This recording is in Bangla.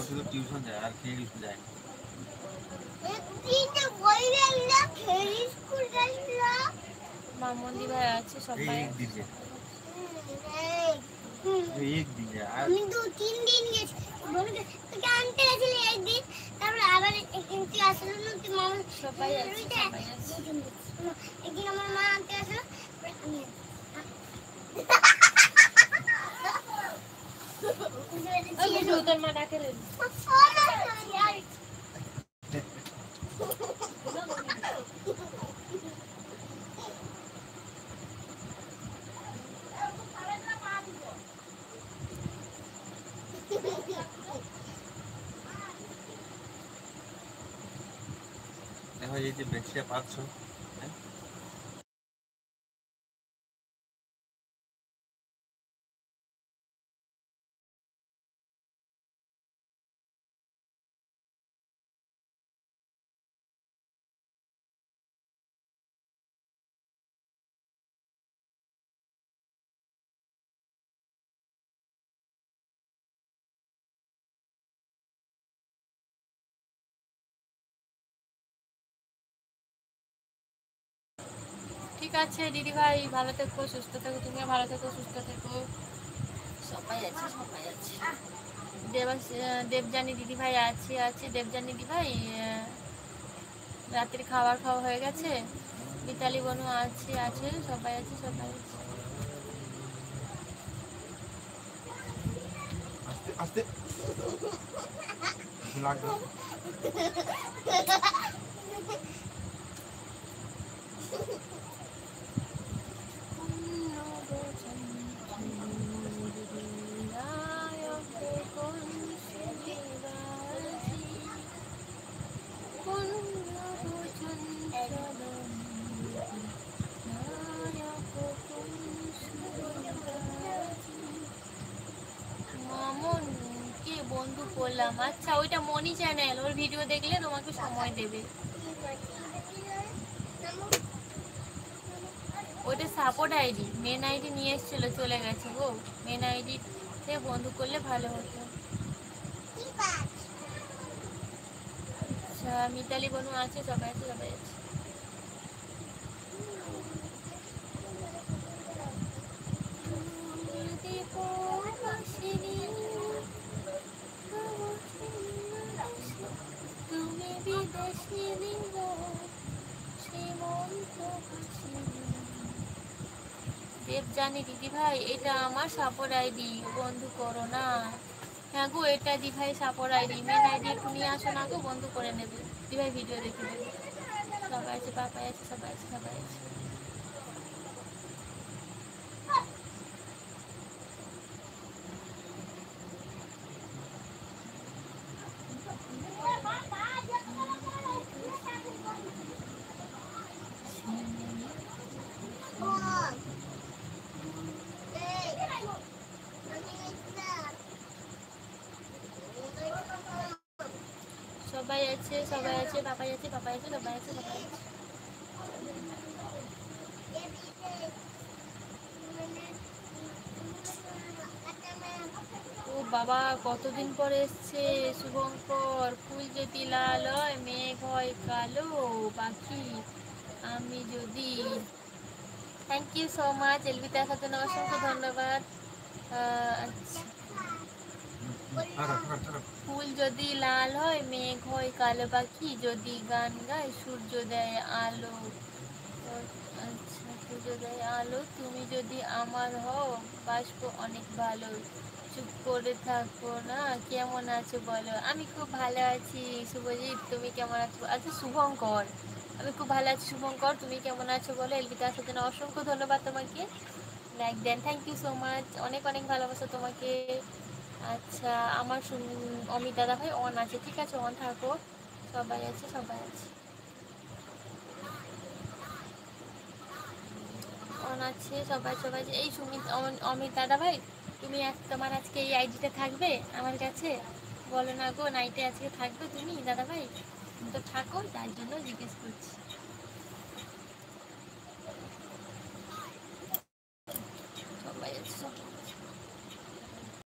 শুধু টিউশন যায় আর খেয়ে যায় না। মামন্দি ভাই আছে সবাই एक दिन यार 2-3 दिन গেছি তোকে আনতে গেছিলি একদিন তারপর আবার একদিন তুই আসলো না তুই মামা সবাই আছে একদিন আমার মা আনতে আসলো আমি তোর মা ডাকে রে দেখো এই যে বেশিটা পাচ্ছ ঠিক আছে দিদি ভাই ভালো থেকো সুস্থ থেকো তুমিও ভালো থেকো সুস্থ থেকো সবাই আছে দেবজানী দিদি ভাই আছে দেবজানী দিদি ভাই রাত্রি খাওয়া হয়ে গেছে মিতালি বনু আছে সবাই আছে আস্তে লাগবে বন্ধু করলাম আচ্ছা ওইটা মনি চ্যানেল ওর ভিডিও দেখলে তোমাকে সময় দেবে ওইটা সাপোর্ট আইডি মেন আইডি নিয়ে এসেছিল চলে গেছে গো মেন আইডি তে বন্ধু করলে ভালো হতো আচ্ছা মিতালি বনু আছে সবাই আছে দেবজানী দিদি ভাই এটা আমার সাপোর্ট আইডি বন্ধু করো না হ্যাঁ গো এটা দি ভাই সাপোর্ট আইডি মেন আইডি একটু নিয়ে আসো না গো বন্ধু করে নেবে দি ভাই ভিডিও দেখে দেবে সবাই আছে পাপাই আছে সবাই আছে পাপাই আছে সবাই আছে ও বাবা কতদিন পরে এসছে শুভঙ্কর ফুল যদি লাল হয় মেঘ হয় কালো পাখি আমি যদি থ্যাংক ইউ সো মাচ এলবিতে আসার জন্য অসংখ্য ধন্যবাদ আচ্ছা ফুল যদি লাল হয় মেঘ হয় কালো পাখি যদি গান গায় সূর্য দেয় আলো আচ্ছা সূর্য দেয় আলো তুমি যদি আমার হও বাসবো অনেক ভালো চুপ করে থাকো না কেমন আছো বলো আমি খুব ভালো আছি শুভজিৎ তুমি কেমন আছো আচ্ছা শুভঙ্কর আমি খুব ভালো আছি শুভঙ্কর তুমি কেমন আছো বলো এলবিতে আসার জন্য অসংখ্য ধন্যবাদ তোমাকে লাইক দেন থ্যাংক ইউ সো মাচ অনেক ভালোবাসা তোমাকে আচ্ছা আমার অমিত দাদা ভাই অন আছে ঠিক আছে অন থাকো সবাই আছে অন আছে সবাই এই সুমিত অমিত দাদা ভাই তুমি তোমার আজকে এই আইডিটা থাকবে আমার কাছে বলো না গো নাইটে আজকে থাকবে তুমি দাদা ভাই তো থাকো তার জন্য জিজ্ঞেস করছি